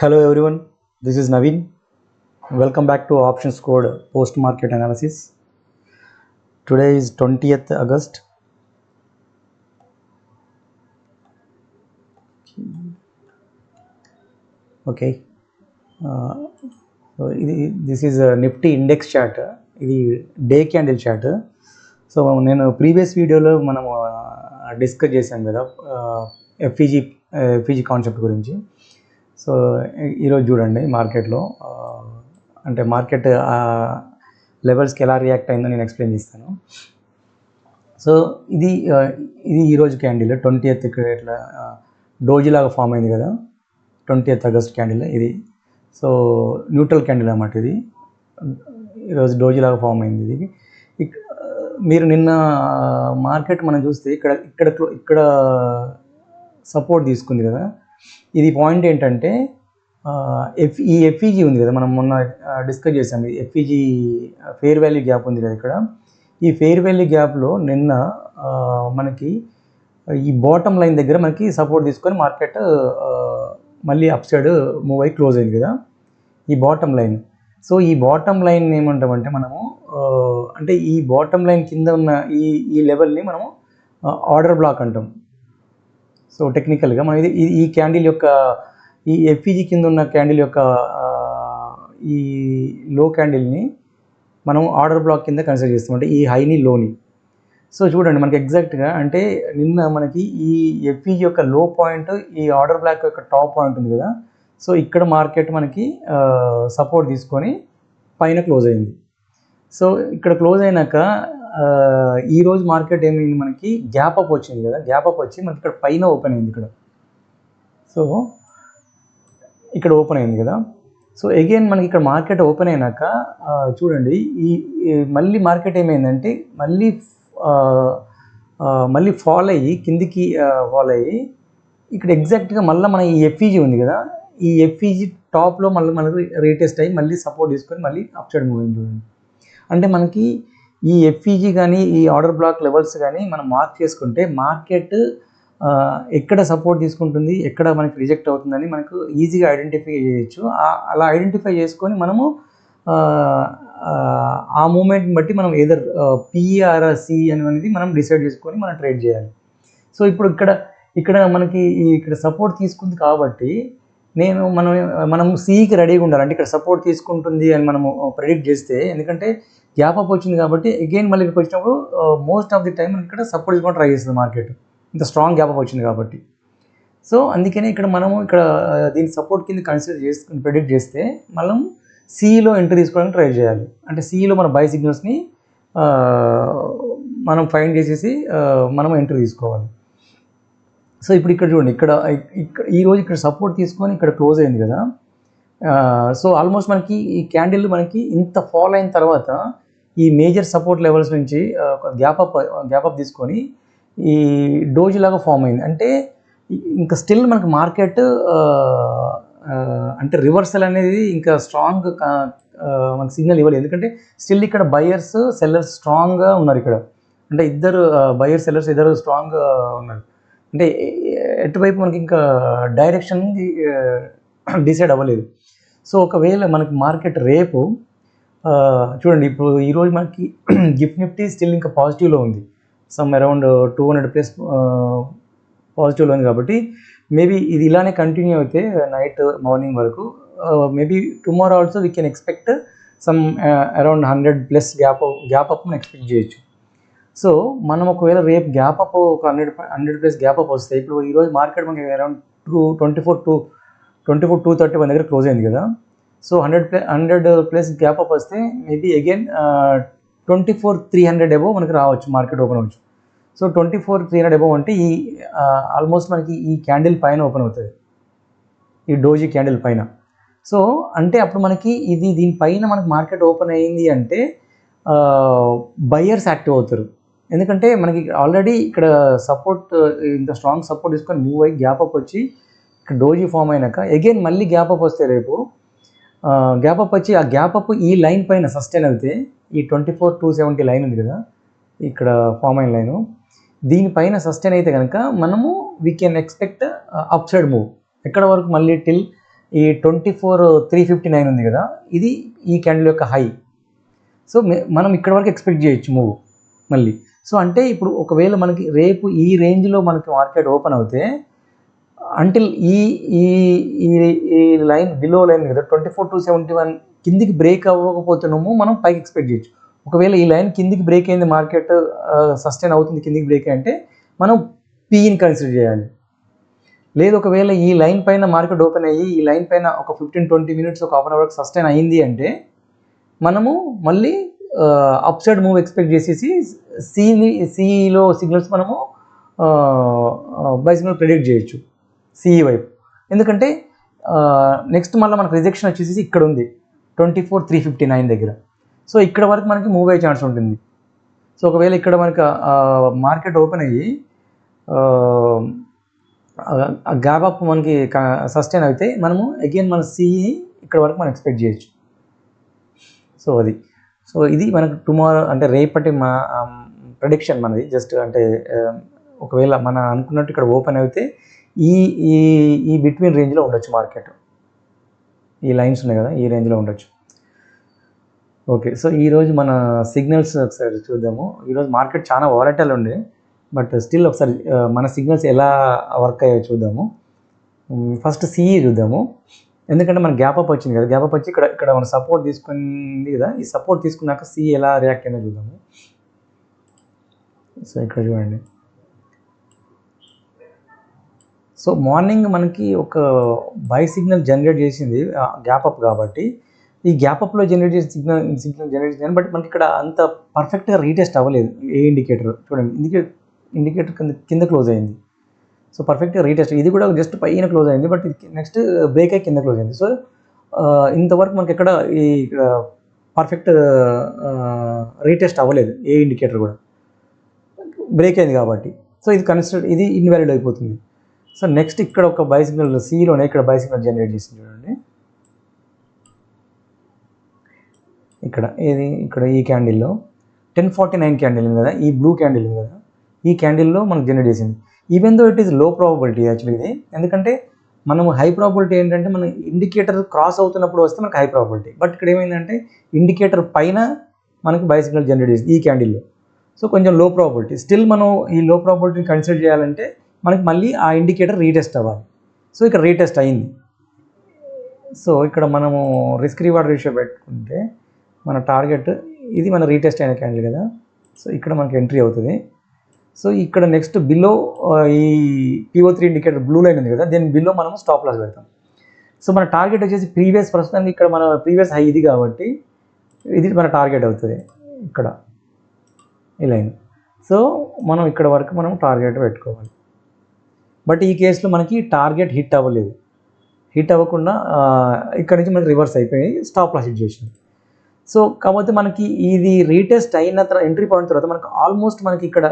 Hello everyone, this is Naveen. Welcome back to Options Code Post Market Analysis. Today is 20th August. Okay. This is a Nifty Index chart. ఇది day candle chart. So నేను previous వీడియోలో మనం discuss చేశాం కదా FEG concept గురించి. So ఈరోజు చూడండి మార్కెట్లో అంటే మార్కెట్ లెవెల్స్కి ఎలా రియాక్ట్ అయిందో నేను ఎక్స్ప్లెయిన్ చేస్తాను. సో ఇది ఈరోజు క్యాండిల్ 20th ఇక్కడ ఇట్లా డోజీ లాగా ఫామ్ అయింది కదా, 20th ఆగస్ట్ క్యాండిల్ ఇది. సో న్యూట్రల్ క్యాండిల్ అన్నమాట ఇది. ఈరోజు డోజీ లాగా ఫామ్ అయింది ఇది. మీరు నిన్న మార్కెట్ మనం చూస్తే ఇక్కడ సపోర్ట్ తీసుకుంది కదా. ఇది పాయింట్ ఏంటంటే ఈ ఎఫ్ఈజీ ఉంది కదా, మనం మొన్న డిస్కస్ చేసాము. ఎఫ్ఈజీ ఫెయిర్ వాల్యూ గ్యాప్ ఉంది కదా ఇక్కడ. ఈ ఫెయిర్ వాల్యూ గ్యాప్లో నిన్న మనకి ఈ బాటమ్ లైన్ దగ్గర మనకి సపోర్ట్ తీసుకొని మార్కెట్ మళ్ళీ అప్ సైడ్ మూవ్ అయ్యి క్లోజ్ అయింది కదా ఈ బాటమ్ లైన్. సో ఈ బాటమ్ లైన్ ఏమంటామంటే మనము అంటే ఈ బాటమ్ లైన్ కింద ఉన్న ఈ లెవెల్ని మనము ఆర్డర్ బ్లాక్ అంటాం. సో టెక్నికల్గా మనం ఈ క్యాండిల్ యొక్క ఈ ఎఫ్ఈజీ కింద ఉన్న క్యాండిల్ యొక్క ఈ లో క్యాండిల్ని మనం ఆర్డర్ బ్లాక్ కింద కన్సిడర్ చేస్తాం, అంటే ఈ హైని లోని. సో చూడండి మనకి ఎగ్జాక్ట్గా అంటే నిన్న మనకి ఈ ఎఫ్ఈజీ యొక్క లో పాయింట్ ఈ ఆర్డర్ బ్లాక్ యొక్క టాప్ పాయింట్ ఉంది కదా. సో ఇక్కడ మార్కెట్ మనకి సపోర్ట్ తీసుకొని పైన క్లోజ్ అయింది. సో ఇక్కడ క్లోజ్ అయినాక ఈరోజు మార్కెట్ ఏమైంది, మనకి గ్యాప్ అప్ వచ్చింది కదా. గ్యాప్ అప్ వచ్చి మనకి ఇక్కడ పైన ఓపెన్ అయింది ఇక్కడ. సో ఇక్కడ ఓపెన్ అయింది కదా. సో అగైన్ మనకి ఇక్కడ మార్కెట్ ఓపెన్ అయినాక చూడండి మళ్ళీ మార్కెట్ ఏమైందంటే మళ్ళీ ఫాల్ అయ్యి కిందికి ఫాల్ అయ్యి ఇక్కడ ఎగ్జాక్ట్గా మళ్ళీ మన ఈ ఎఫ్ఈజీ ఉంది కదా, ఈ ఎఫ్ఈజీ టాప్లో మళ్ళీ మనకు రీటెస్ట్ అయ్యి మళ్ళీ సపోర్ట్ తీసుకొని మళ్ళీ అప్ సైడ్ మూవ్ అయింది చూడండి. అంటే మనకి ఈ ఎఫ్ఈజీ కానీ ఈ ఆర్డర్ బ్లాక్ లెవెల్స్ కానీ మనం మార్క్ చేసుకుంటే మార్కెట్ ఎక్కడ సపోర్ట్ తీసుకుంటుంది, ఎక్కడ మనకి రిజెక్ట్ అవుతుందని మనకు ఈజీగా ఐడెంటిఫై చేయొచ్చు. అలా ఐడెంటిఫై చేసుకొని మనము ఆ మూమెంట్ని బట్టి మనం ఏదర్ పిఆర్ సి అనేది మనం డిసైడ్ చేసుకొని మనం ట్రేడ్ చేయాలి. సో ఇప్పుడు ఇక్కడ మనకి ఇక్కడ సపోర్ట్ తీసుకుంది కాబట్టి మనం సికి రెడీగా ఉండాలి. అంటే ఇక్కడ సపోర్ట్ తీసుకుంటుంది అని మనము ప్రెడిక్ట్ చేస్తే, ఎందుకంటే గ్యాప్ అప్ వచ్చింది కాబట్టి అగైన్ మళ్ళీ ఇక్కడికి వచ్చినప్పుడు మోస్ట్ ఆఫ్ ది టైం ఇక్కడ సపోర్ట్ తీసుకొని ట్రై చేస్తుంది మార్కెట్, ఇంత స్ట్రాంగ్ గ్యాప్ అప్ వచ్చింది కాబట్టి. సో అందుకనే ఇక్కడ మనము దీని సపోర్ట్ కింద కన్సిడర్ చేసుకుని ప్రెడిక్ట్ చేస్తే మనం సిలో ఎంట్రీ తీసుకోవడానికి ట్రై చేయాలి. అంటే సిలో మన బై సిగ్నల్స్ని మనం ఫైండ్ చేసేసి మనం ఎంట్రీ తీసుకోవాలి. సో ఇప్పుడు ఇక్కడ చూడండి, ఇక్కడ ఈరోజు ఇక్కడ సపోర్ట్ తీసుకొని ఇక్కడ క్లోజ్ అయింది కదా. సో ఆల్మోస్ట్ మనకి ఈ క్యాండిల్ మనకి ఇంత ఫాల్ అయిన తర్వాత ఈ మేజర్ సపోర్ట్ లెవెల్స్ నుంచి గ్యాప్ అప్ తీసుకొని ఈ డోజీ లాగా ఫామ్ అయింది. అంటే ఇంకా స్టిల్ మనకి మార్కెట్ అంటే రివర్సల్ అనేది ఇంకా స్ట్రాంగ్ మనకు సిగ్నల్ ఇవ్వలేదు. ఎందుకంటే స్టిల్ ఇక్కడ బయర్స్ సెల్లర్స్ స్ట్రాంగ్గా ఉన్నారు ఇక్కడ. అంటే ఇద్దరు బయర్స్ సెల్లర్స్ ఇద్దరు స్ట్రాంగ్గా ఉన్నారు. అంటే ఎటువైపు మనకి ఇంకా డైరెక్షన్ డిసైడ్ అవ్వలేదు. సో ఒకవేళ మనకి మార్కెట్ రేపు చూడండి, ఇప్పుడు ఈరోజు మనకి గిఫ్ట్ నిఫ్టీ స్టిల్ ఇంకా పాజిటివ్లో ఉంది, సమ్ అరౌండ్ 200+ పాజిటివ్లో ఉంది. కాబట్టి మేబీ ఇది ఇలానే కంటిన్యూ అయితే నైట్ మార్నింగ్ వరకు maybe tomorrow also we can expect some around 100+ gap up మనం ఎక్స్పెక్ట్ చేయొచ్చు. సో మనం ఒకవేళ రేపు గ్యాప్ అప్ ఒక 100+ గ్యాప్ అప్ వస్తే, ఇప్పుడు ఈరోజు మార్కెట్ మనకి అరౌండ్ 230 దగ్గర క్లోజ్ అయింది కదా. సో 100+ గ్యాప్ అప్ వస్తే మేబీ అగైన్ 24,300 అబోవ్ మనకి రావచ్చు, మార్కెట్ ఓపెన్ అవ్వచ్చు. సో 24,300 అబోవ్ అంటే ఈ ఆల్మోస్ట్ మనకి ఈ క్యాండిల్ పైన ఓపెన్ అవుతుంది, ఈ డోజీ క్యాండిల్ పైన. సో అంటే అప్పుడు మనకి దీనిపైన మనకి మార్కెట్ ఓపెన్ అయ్యింది అంటే బయర్స్ యాక్టివ్ అవుతారు. ఎందుకంటే మనకి ఆల్రెడీ ఇక్కడ సపోర్ట్ ఇంత స్ట్రాంగ్ సపోర్ట్ తీసుకొని మూవ్ అయ్యి గ్యాప్ అప్ వచ్చి ఇక్కడ డోజీ ఫామ్ అయినాక అగైన్ మళ్ళీ గ్యాప్ అప్ వస్తే రేపు గ్యాప్ అప్ వచ్చి ఆ గ్యాప్ అప్ ఈ లైన్ పైన సస్టైన్ అయితే ఈ 24,270 లైన్ ఉంది కదా ఇక్కడ ఫామ్ అయిన లైను, దీనిపైన సస్టైన్ అయితే కనుక మనము we can expect up side move. ఎక్కడ వరకు మళ్ళీ టిల్ ఈ 24,359 ఉంది కదా, ఇది ఈ క్యాండిల్ యొక్క హై. సో మనం ఇక్కడ వరకు ఎక్స్పెక్ట్ చేయొచ్చు మూవ్ మళ్ళీ. సో అంటే ఇప్పుడు ఒకవేళ మనకి రేపు ఈ రేంజ్లో మనకి మార్కెట్ ఓపెన్ అవుతే అంటిల్ ఈ ఈ ఈ లైన్ బిలో లైన్ కదా 24,271 కిందికి బ్రేక్ అవ్వకపోతున్నాము మనం పైకి ఎక్స్పెక్ట్ చేయొచ్చు. ఒకవేళ ఈ లైన్ కిందికి బ్రేక్ అయింది, మార్కెట్ సస్టైన్ అవుతుంది కిందికి బ్రేక్ అంటే మనం పీని కన్సిడర్ చేయాలి. లేదు ఒకవేళ ఈ లైన్ పైన మార్కెట్ ఓపెన్ అయ్యి ఈ లైన్ పైన ఒక 15-20 మినిట్స్ ఒక హాఫ్ అన్ అవర్కి సస్టైన్ అయింది అంటే మనము మళ్ళీ అప్ సైడ్ మూవ్ ఎక్స్పెక్ట్ చేసేసి సిఈలో సిగ్నల్స్ మనము బై సిగ్నల్ ప్రెడిక్ట్ చేయొచ్చు సిఈ వైపు. ఎందుకంటే నెక్స్ట్ మళ్ళీ మనకు రిజెక్షన్ వచ్చేసి ఇక్కడ ఉంది 24,359 దగ్గర. సో ఇక్కడ వరకు మనకి మూవ్ అయ్యే ఛాన్స్ ఉంటుంది. సో ఒకవేళ ఇక్కడ మనకు మార్కెట్ ఓపెన్ అయ్యి గ్యాప్ అప్ మనకి సస్టైన్ అయితే మనము అగైన్ మన సిఈ ఇక్కడ వరకు మనం ఎక్స్పెక్ట్ చేయొచ్చు. సో అది ఇది మనకు టుమారో అంటే రేపటి మా ప్రెడిక్షన్ మనది. జస్ట్ అంటే ఒకవేళ మన అనుకున్నట్టు ఇక్కడ ఓపెన్ అయితే ఈ ఈ ఈ బిట్వీన్ రేంజ్లో ఉండొచ్చు మార్కెట్. ఈ లైన్స్ ఉన్నాయి కదా, ఈ రేంజ్లో ఉండొచ్చు. ఓకే, సో ఈరోజు మన సిగ్నల్స్ ఒకసారి చూద్దాము. ఈరోజు మార్కెట్ చాలా వాలటైల్ ఉండే, బట్ స్టిల్ ఒకసారి మన సిగ్నల్స్ ఎలా వర్క్ అయ్యాయో చూద్దాము. ఫస్ట్ సిఈ చూద్దాము, ఎందుకంటే మన గ్యాప్ అప్ వచ్చింది కదా, గ్యాప్ అప్ వచ్చి ఇక్కడ మన సపోర్ట్ తీసుకుంది కదా, ఈ సపోర్ట్ తీసుకున్నాక సిఈ ఎలా రియాక్ట్ అయిందో చూద్దాము. సో ఇక్కడ చూడండి. సో మార్నింగ్ మనకి ఒక బై సిగ్నల్ జనరేట్ చేసింది గ్యాప్ అప్ కాబట్టి, ఈ గ్యాప్ అప్లో జనరేట్ చేసిన సిగ్నల్ జనరేట్ చేసింది, బట్ మనకి ఇక్కడ అంత పర్ఫెక్ట్గా రీటెస్ట్ అవ్వలేదు. ఏ ఇండికేటర్ చూడండి, ఇండికేటర్ కింద క్లోజ్ అయింది. సో పర్ఫెక్ట్గా రీటెస్ట్, ఇది కూడా జస్ట్ పైన క్లోజ్ అయింది, బట్ నెక్స్ట్ బ్రేక్ అయ్యి కింద క్లోజ్ అయింది. సో ఇంతవరకు మనకి ఇక్కడ పర్ఫెక్ట్ రీటెస్ట్ అవ్వలేదు ఏ ఇండికేటర్ కూడా, బ్రేక్ అయింది కాబట్టి. సో ఇది ఇన్వాలిడ్ అయిపోతుంది. సో నెక్స్ట్ ఇక్కడ ఒక బై సిగ్నల్ సిలోనే ఇక్కడ బై సిగ్నల్ జనరేట్ చేసింది చూడండి. ఇక్కడ ఈ క్యాండిల్లో 1049 క్యాండిల్ ఉంది కదా, ఈ బ్లూ క్యాండిల్ ఉంది కదా, ఈ క్యాండిల్లో మనకు జనరేట్ చేసింది. Even though it is low probability actually ఇది, ఎందుకంటే మనము హై ప్రాబబిలిటీ ఏంటంటే మన ఇండికేటర్ క్రాస్ అవుతున్నప్పుడు వస్తే మనకు హై ప్రాబబిలిటీ, బట్ ఇక్కడ ఏమైందంటే ఇండికేటర్ పైన మనకి బై సిగ్నల్ జనరేట్ చేసింది ఈ క్యాండిల్లో. సో కొంచెం లో ప్రాబబిలిటీ. స్టిల్ మనం ఈ లో ప్రాబబిలిటీని కన్సిడర్ చేయాలంటే మనకి మళ్ళీ ఆ ఇండికేటర్ రీటెస్ట్ అవ్వాలి. సో ఇక్కడ రీటెస్ట్ అయింది. సో ఇక్కడ మనము రిస్క్ రివార్డ్ రేషియో పెట్టుకుంటే మన టార్గెట్ ఇది, మన రీటెస్ట్ అయిన క్యాండిల్ కదా, సో ఇక్కడ మనకి ఎంట్రీ అవుతుంది. సో ఇక్కడ నెక్స్ట్ బిలో ఈ PO3 ఇండికేటర్ బ్లూ లైన్ ఉంది కదా, దీని బిలో మనము స్టాప్ లాస్ పెడతాం. సో మన టార్గెట్ వచ్చేసి ప్రస్తుతానికి ఇక్కడ మన ప్రీవియస్ హై ఇది కాబట్టి ఇది మన టార్గెట్ అవుతుంది ఇక్కడ ఈ లైన్. సో మనం ఇక్కడ వరకు మనం టార్గెట్ పెట్టుకోవాలి. బట్ ఈ కేసులో మనకి టార్గెట్ హిట్ అవ్వలేదు. హిట్ అవ్వకుండా ఇక్కడ నుంచి మనకి రివర్స్ అయిపోయి స్టాప్ లాస్ హిట్ చేసింది. సో కాకపోతే మనకి ఇది రీటెస్ట్ అయిన తర్వాత ఎంట్రీ పాయింట్ తర్వాత మనకు ఆల్మోస్ట్ మనకి ఇక్కడ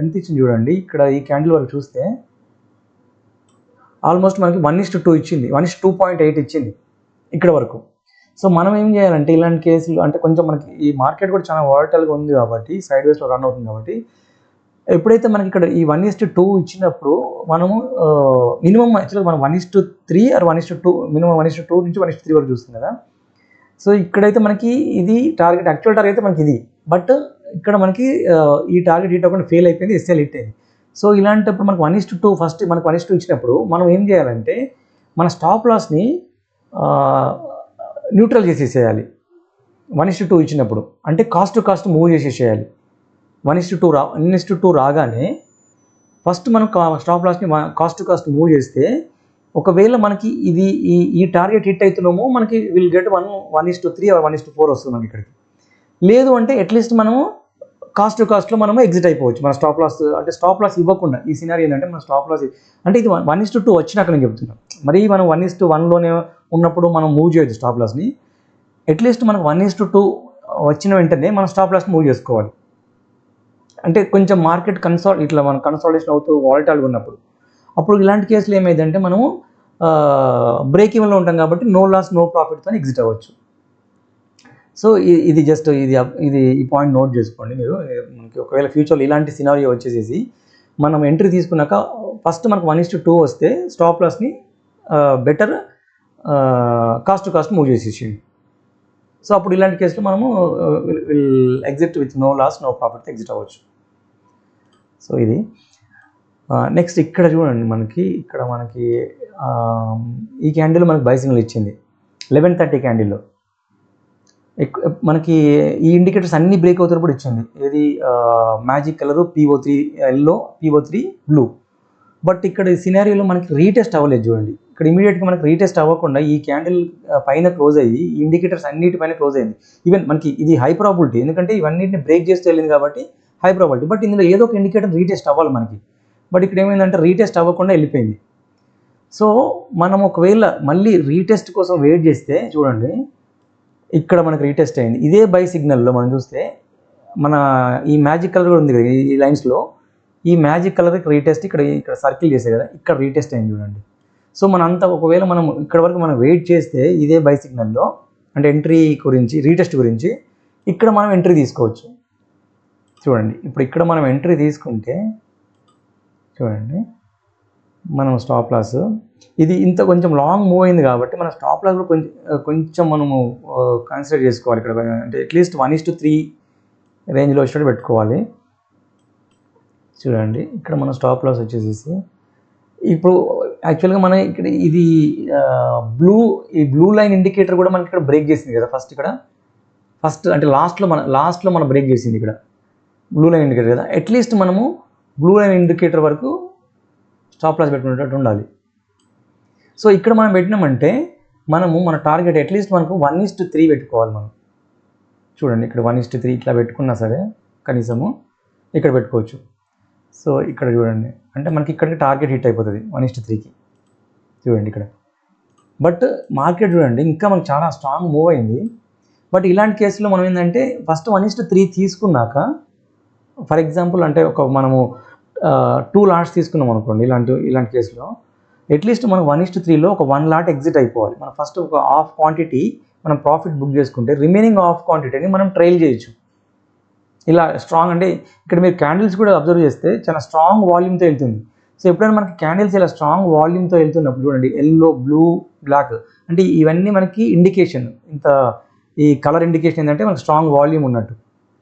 ఎంత ఇచ్చింది చూడండి. ఇక్కడ ఈ క్యాండిల్ వరకు చూస్తే ఆల్మోస్ట్ మనకి 1:2 ఇచ్చింది, 1:2.8 ఇచ్చింది ఇక్కడ వరకు. సో మనం ఏం చేయాలంటే ఇలాంటి కేసులు అంటే కొంచెం మనకి ఈ మార్కెట్ కూడా చాలా వాలటైల్గా ఉంది కాబట్టి, సైడ్ వేస్లో రన్ అవుతుంది కాబట్టి, ఎప్పుడైతే మనకి ఇక్కడ ఈ 1:2 ఇచ్చినప్పుడు మనము మినిమం యాక్చువల్గా మనం 1:3 ఆర్ 1:2 మినిమం 1:2 నుంచి 1:3 వరకు చూస్తుంది కదా. సో ఇక్కడైతే మనకి ఇది టార్గెట్, యాక్చువల్ టార్గెట్ అయితే మనకి ఇది, బట్ ఇక్కడ మనకి ఈ టార్గెట్ హిట్ అవ్వకుండా ఫెయిల్ అయిపోయింది, ఎస్ఎల్ హిట్ అయింది. సో ఇలాంటప్పుడు మనకు 1:2 ఫస్ట్ మనకు 1:2 ఇచ్చినప్పుడు మనం ఏం చేయాలంటే మన స్టాప్ లాస్ని న్యూట్రల్ చేసేసేయాలి. 1:2 ఇచ్చినప్పుడు అంటే కాస్ట్ టు కాస్ట్ మూవ్ చేసేసేయాలి. 1:2 రాగానే ఫస్ట్ మనం స్టాప్ లాస్ని కాస్ట్ టు కాస్ట్ మూవ్ చేస్తే, ఒకవేళ మనకి ఇది ఈ టార్గెట్ హిట్ అవుతున్నామో మనకి విల్ గెట్ 1:3 ఆర్ 1:4 వస్తుంది మనకి ఇక్కడికి. లేదు అంటే అట్లీస్ట్ మనము కాస్ట్ టు కాస్ట్లో మనము ఎగ్జిట్ అయిపోవచ్చు. మన స్టాప్ లాస్ అంటే స్టాప్ లాస్ ఇవ్వకుండా, ఈ సినారీ ఏంటంటే మన స్టాప్ లాస్ అంటే ఇది 1:2 వచ్చినాక నేను చెప్తున్నాను. మరి మనం 1:1లోనే ఉన్నప్పుడు మనం మూవ్ చేయొచ్చు స్టాప్ లాస్ని. అట్లీస్ట్ మనకు 1:2 వచ్చిన వెంటనే మనం స్టాప్ లాస్ని మూవ్ చేసుకోవాలి. అంటే కొంచెం మార్కెట్ ఇట్లా మనం కన్సాలిడేషన్ అవుతూ వాలటైల్గా ఉన్నప్పుడు, అప్పుడు ఇలాంటి కేసులు ఏమైందంటే మనము బ్రేక్ ఈవెన్లో ఉంటాం కాబట్టి నో లాస్ నో ప్రాఫిట్తో ఎగ్జిట్ అవ్వచ్చు. సో ఇది జస్ట్ ఇది ఈ పాయింట్ నోట్ చేసుకోండి మీరు. మనకి ఒకవేళ ఫ్యూచర్లో ఇలాంటి సినారియో వచ్చేసేసి మనం ఎంట్రీ తీసుకున్నాక ఫస్ట్ మనకు 1:2 వస్తే స్టాప్ లాస్ని better cost to cost move చేసేసింది. సో అప్పుడు ఇలాంటి కేసులో మనము exit with no loss no profit exit అవ్వచ్చు. సో ఇది నెక్స్ట్ ఇక్కడ చూడండి, ఇక్కడ మనకి ఈ క్యాండిల్ మనకి బై సిగ్నల్ ఇచ్చింది 11:30 క్యాండిల్లో. మనకి ఈ ఇండికేటర్స్ అన్ని బ్రేక్ అవుతున్నప్పుడు ఇచ్చింది. ఏది magic colour PO3 yellow, PO3 blue. But ఇక్కడ సినారియోలో మనకి రీటెస్ట్ అవ్వలేదు చూడండి. ఇక్కడ ఇమీడియట్గా మనకి రీటెస్ట్ అవ్వకుండా ఈ క్యాండిల్ పైన క్లోజ్ అయ్యి ఈ ఇండికేటర్స్ అన్నిటిపైన క్లోజ్ అయింది. ఈవెన్ మనకి ఇది హై ప్రాబిలిటీ, ఎందుకంటే ఇవన్నిటిని బ్రేక్ చేస్తూ వెళ్ళింది కాబట్టి హై ప్రాబిలిటీ. బట్ ఇందులో ఏదో ఒక ఇండికేటర్ రీటెస్ట్ అవ్వాలి మనకి. బట్ ఇక్కడ ఏమైందంటే రీటెస్ట్ అవ్వకుండా వెళ్ళిపోయింది. సో మనం ఒకవేళ మళ్ళీ రీటెస్ట్ కోసం వెయిట్ చేస్తే చూడండి, ఇక్కడ మనకు రీటెస్ట్ అయింది. ఇదే బై సిగ్నల్లో మనం చూస్తే మన ఈ మ్యాజిక్ కలర్ కూడా ఉంది కదా ఈ లైన్స్లో, ఈ మ్యాజిక్ కలర్కి రీటెస్ట్ ఇక్కడ సర్కిల్ చేసే కదా, ఇక్కడ రీటెస్ట్ అయింది చూడండి. సో ఒకవేళ మనం ఇక్కడ వరకు మనం వెయిట్ చేస్తే ఇదే బై సిగ్నల్లో, అంటే ఎంట్రీ గురించి రీటెస్ట్ గురించి ఇక్కడ మనం ఎంట్రీ తీసుకోవచ్చు. చూడండి, ఇప్పుడు ఇక్కడ మనం ఎంట్రీ తీసుకుంటే చూడండి, మనం స్టాప్ లాస్ ఇది ఇంత కొంచెం లాంగ్ మూవ్ అయింది కాబట్టి మన స్టాప్ లాస్ కూడా కొంచెం మనము కన్సిడర్ చేసుకోవాలి. ఇక్కడ అంటే అట్లీస్ట్ 1:3 రేంజ్లో వచ్చేటట్టు పెట్టుకోవాలి. చూడండి, ఇక్కడ మన స్టాప్ లాస్ వచ్చేసేసి ఇప్పుడు యాక్చువల్గా మన ఇక్కడ ఇది ఈ బ్లూ లైన్ ఇండికేటర్ కూడా మనకి ఇక్కడ బ్రేక్ చేసింది కదా ఫస్ట్ అంటే లాస్ట్లో మనం బ్రేక్ చేసింది ఇక్కడ బ్లూ లైన్ ఇండికేటర్ కదా. అట్లీస్ట్ మనము బ్లూ లైన్ ఇండికేటర్ వరకు స్టాప్ లాస్ పెట్టుకునేటట్టు ఉండాలి. సో ఇక్కడ మనం పెట్టినామంటే మన టార్గెట్ అట్లీస్ట్ మనకు 1:3 పెట్టుకోవాలి మనం. చూడండి, ఇక్కడ 1:3 ఇట్లా పెట్టుకున్నా సరే కనీసము ఇక్కడ పెట్టుకోవచ్చు. సో ఇక్కడ చూడండి, అంటే మనకి ఇక్కడికి టార్గెట్ హిట్ అయిపోతుంది 1:3కి. చూడండి ఇక్కడ. బట్ మార్కెట్ చూడండి ఇంకా మనకు చాలా స్ట్రాంగ్ మూవ్ అయింది. బట్ ఇలాంటి కేసులో మనం ఏంటంటే ఫస్ట్ 1:3 తీసుకున్నాక, ఫర్ ఎగ్జాంపుల్ అంటే మనము 2 లాట్స్ తీసుకున్నాం అనుకోండి, ఇలాంటి కేసులో అట్లీస్ట్ మనం 1:3లో ఒక 1 లాట్ ఎగ్జిట్ అయిపోవాలి. మనం ఫస్ట్ ఒక హాఫ్ క్వాంటిటీ మనం ప్రాఫిట్ బుక్ చేసుకుంటే రిమైనింగ్ హాఫ్ క్వాంటిటీని మనం ట్రైల్ చేయొచ్చు. ఇలా స్ట్రాంగ్ అంటే ఇక్కడ మీరు క్యాండిల్స్ కూడా అబ్జర్వ్ చేస్తే చాలా స్ట్రాంగ్ వాల్యూమ్తో వెళ్తుంది. సో ఎప్పుడైనా మనకి క్యాండిల్స్ ఇలా స్ట్రాంగ్ వాల్యూమ్తో వెళ్తున్నప్పుడు చూడండి, ఎల్లో, బ్లూ, బ్లాక్ అంటే ఇవన్నీ మనకి ఇండికేషన్, ఈ కలర్ ఇండికేషన్ ఏంటంటే మనకి స్ట్రాంగ్ వాల్యూమ్ ఉన్నట్టు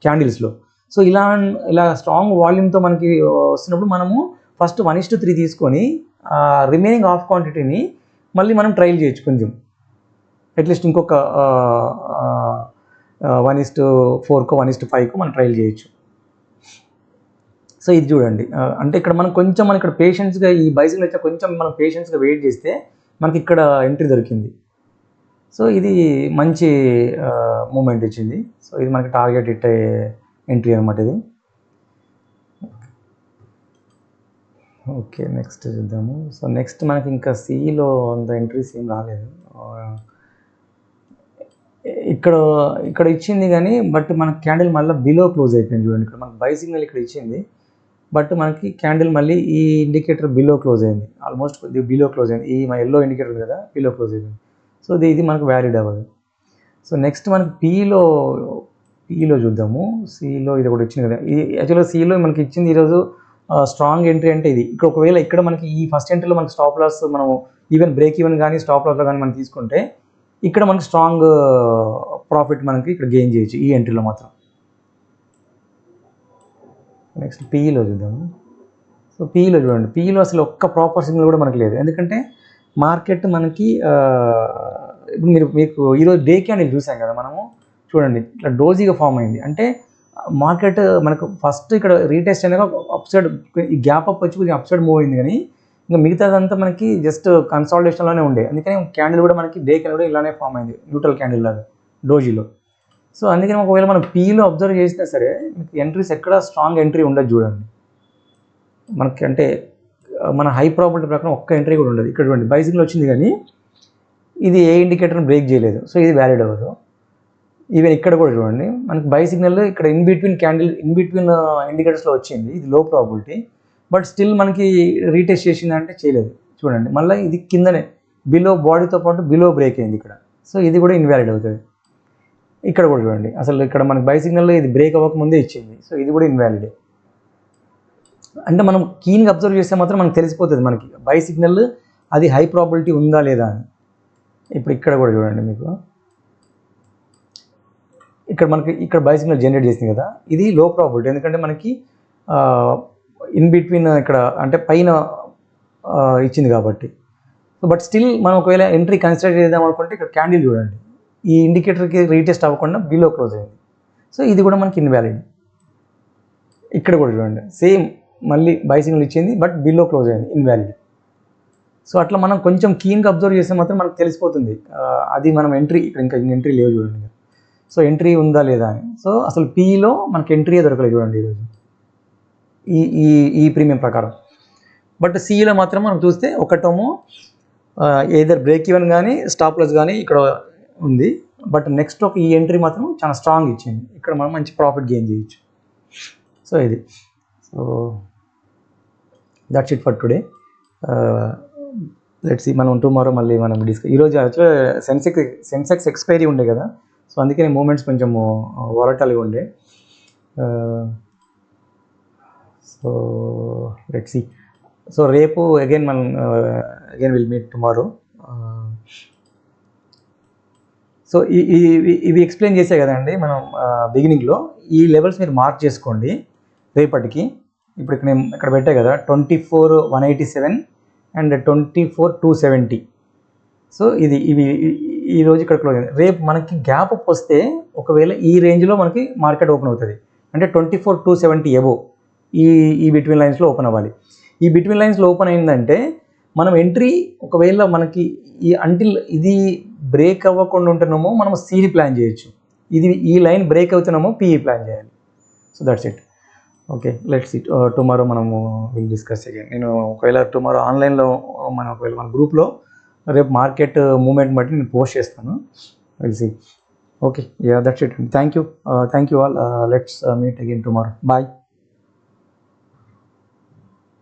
క్యాండిల్స్లో. సో ఇలా స్ట్రాంగ్ వాల్యూమ్తో మనకి వస్తున్నప్పుడు మనము ఫస్ట్ 1:3 తీసుకొని రిమైనింగ్ హాఫ్ క్వాంటిటీని మళ్ళీ మనం ట్రైల్ చేయొచ్చు కొంచెం, అట్లీస్ట్ ఇంకొక 1:4కో 1:5కో మనం ట్రైల్ చేయొచ్చు. సో ఇది చూడండి, అంటే ఇక్కడ మనం ఇక్కడ పేషెన్స్గా ఈ బైసికల్ అయితే కొంచెం మనం పేషెన్స్గా వెయిట్ చేస్తే మనకి ఇక్కడ ఎంట్రీ దొరికింది. సో ఇది మంచి మూమెంట్ ఇచ్చింది. సో ఇది మనకి టార్గెట్ హిట్ అయ్యే ఎంట్రీ అనమాట ఇది. ఓకే, నెక్స్ట్ చూద్దాము. సో నెక్స్ట్ మనకి ఇంకా సిలో అంత ఎంట్రీస్ ఏం రాలేదు. ఇక్కడ ఇచ్చింది కానీ బట్ మనకి క్యాండిల్ మళ్ళీ బిలో క్లోజ్ అయిపోయింది చూడండి. ఇక్కడ మనకి బై సిగ్నల్ ఇక్కడ ఇచ్చింది, బట్ మనకి క్యాండిల్ మళ్ళీ ఈ ఇండికేటర్ బిలో క్లోజ్ అయింది, ఆల్మోస్ట్ కొద్దిగా బిలో క్లోజ్ అయింది. ఈ మన ఎల్లో ఇండికేటర్ కదా బిలో క్లోజ్ అయిపోయింది. సో ఇది మనకు వ్యాలిడ్ అవ్వదు. సో నెక్స్ట్ మనకి పీలో చూద్దాము. సిలో ఇది ఒకటి ఇచ్చింది కదా, ఈ యాక్చువల్గా సిలో మనకి ఇచ్చింది ఈరోజు స్ట్రాంగ్ ఎంట్రీ అంటే ఇది. ఒకవేళ ఇక్కడ మనకి ఈ ఫస్ట్ ఎంట్రీలో మనకి స్టాప్ లాస్ మనం ఈవెన్ బ్రేక్ ఈవెన్ కానీ స్టాప్ లాస్లో కానీ మనం తీసుకుంటే ఇక్కడ మనకి స్ట్రాంగ్ ప్రాఫిట్ మనకి ఇక్కడ గెయిన్ చేయొచ్చు ఈ ఎంట్రీలో మాత్రం. నెక్స్ట్ పీఈలో చూద్దాము. సో పీఈలో చూడండి, పీఈలో అసలు ఒక్క ప్రాపర్ సిగ్నల్ కూడా మనకి లేదు. ఎందుకంటే మార్కెట్ మనకి ఇప్పుడు మీకు ఈరోజు డే క్యాండిల్ చూసాం కదా మనము, చూడండి ఇట్లా డోజీగా ఫామ్ అయింది. అంటే మార్కెట్ మనకు ఫస్ట్ ఇక్కడ రీటెస్ట్ అయినాక అప్ సైడ్ ఈ గ్యాప్ అప్ వచ్చి కొంచెం అప్ సైడ్ మూవ్ అయింది, కానీ ఇంకా మిగతాదంతా మనకి జస్ట్ కన్సాలిడేషన్లోనే ఉండే. అందుకని క్యాండిల్ కూడా మనకి డే క్యాండిల్ కూడా ఇలానే ఫామ్ అయింది, న్యూట్రల్ క్యాండిల్ లాగా డోజీలో. సో అందుకని ఒకవేళ మనం పీలో అబ్జర్వ్ చేసినా సరే మీకు ఎంట్రీస్ ఎక్కడ స్ట్రాంగ్ ఎంట్రీ ఉండదు చూడండి మనకి. అంటే మన హై ప్రాబిలిటీ ప్రకారం ఒక్క ఎంట్రీ కూడా ఉండదు. ఇక్కడ చూడండి బై సిగ్నల్ వచ్చింది కానీ ఇది ఏ ఇండికేటర్ని బ్రేక్ చేయలేదు. సో ఇది వ్యాలిడ్ అవ్వదు. ఈవెన్ ఇక్కడ కూడా చూడండి మనకి బై సిగ్నల్ ఇక్కడ ఇన్ బిట్వీన్ ఇండికేటర్స్లో వచ్చింది, ఇది లో ప్రాబిలిటీ. బట్ స్టిల్ మనకి రీటెస్ట్ చేసింది అంటే చేయలేదు చూడండి. మళ్ళీ ఇది కిందనే బిలో బాడీతో పాటు బిలో బ్రేక్ అయింది ఇక్కడ. సో ఇది కూడా ఇన్వాలిడ్ అవుతుంది. ఇక్కడ కూడా చూడండి, అసలు ఇక్కడ మనకి బై సిగ్నల్లో ఇది బ్రేక్ అవ్వకముందే ఇచ్చింది. సో ఇది కూడా ఇన్వాలిడే. అంటే మనం కీన్గా అబ్జర్వ్ చేస్తే మాత్రం మనకు తెలిసిపోతుంది మనకి బై సిగ్నల్ అది హై ప్రాబిలిటీ ఉందా లేదా అని. ఇప్పుడు ఇక్కడ కూడా చూడండి, మీకు ఇక్కడ మనకి ఇక్కడ బై సిగ్నల్ జనరేట్ చేసింది కదా, ఇది లో ప్రాబిలిటీ. ఎందుకంటే మనకి ఇన్ బిట్వీన్ ఇక్కడ అంటే పైన ఇచ్చింది కాబట్టి. బట్ స్టిల్ మనం ఒకవేళ ఎంట్రీ కన్సిడర్ చేద్దాం అనుకుంటే ఇక్కడ క్యాండిల్ చూడండి, ఈ ఇండికేటర్కి రీటెస్ట్ అవ్వకుండా బిలో క్లోజ్ అయింది. సో ఇది కూడా మనకి ఇన్వాలిడ్. ఇక్కడ కూడా చూడండి, సేమ్ మళ్ళీ బై సిగ్నల్ ఇచ్చింది బట్ బిలో క్లోజ్ అయింది, ఇన్వాలిడ్. సో అట్లా మనం కొంచెం కీన్గా అబ్జర్వ్ చేస్తే మాత్రం మనకు తెలిసిపోతుంది అది మనం ఎంట్రీ ఇక్కడ ఇంకా ఎంట్రీ లేవు చూడండి. సో ఎంట్రీ ఉందా లేదా అని. సో అసలు పీలో మనకి ఎంట్రీ దొరకలేదు చూడండి ఈరోజు ఈ ఈ ఈ ప్రీమియం ప్రకారం. బట్ సిఈలో మాత్రం మనం చూస్తే ఒకటేమో ఏదర్ బ్రేక్ ఈవెన్ కానీ స్టాప్ లాస్ కానీ ఇక్కడ ఉంది. బట్ నెక్స్ట్ ఒక ఈ ఎంట్రీ మాత్రం చాలా స్ట్రాంగ్ ఇచ్చింది, ఇక్కడ మనం మంచి ప్రాఫిట్ గెయిన్ చేయొచ్చు. సో ఇది, so that's it for today. Let's see, మనం టుమారో మళ్ళీ మనం డిస్కస్. ఈరోజు యాక్చువల్గా సెన్సెక్స్ ఎక్స్పైరీ ఉండే కదా, సో అందుకనే మూమెంట్స్ కొంచెం వాలటైల్గా ఉండే. So let's see. సో రేపు అగైన్ మనం విల్ మీట్ టుమారో. సో ఇవి ఎక్స్ప్లెయిన్ చేసే కదండి మనం బిగినింగ్లో. ఈ లెవెల్స్ మీరు మార్క్ చేసుకోండి రేపటికి. ఇప్పుడు నేను ఇక్కడ పెట్టా కదా 24,187 అండ్ 24,270. సో ఇవి ఈరోజు ఇక్కడ క్లోజ్ అయింది. రేపు మనకి గ్యాప్ అప్ వస్తే ఒకవేళ ఈ రేంజ్లో మనకి మార్కెట్ ఓపెన్ అవుతుంది, అంటే 24,270 ఎబోవ్ ఈ బిట్వీన్ లైన్స్లో ఓపెన్ అవ్వాలి. ఈ బిట్వీన్ లైన్స్లో ఓపెన్ అయిందంటే మనం ఎంట్రీ ఒకవేళ మనకి ఇది బ్రేక్ అవ్వకుండా ఉంటున్నామో మనం సిడి ప్లాన్ చేయొచ్చు, ఈ లైన్ బ్రేక్ అవుతున్నామో పిఈ ప్లాన్ చేయాలి. So that's it. Okay, let's it. Tomorrow మనము విల్ డిస్కస్ అగైన్. నేను ఒకవేళ టుమారో ఆన్లైన్లో ఒకవేళ మన గ్రూప్లో రేపు మార్కెట్ మూమెంట్ బట్టి నేను పోస్ట్ చేస్తాను. Will see. Okay, yeah, that's it. Thank you all. Let's meet again tomorrow. Bye.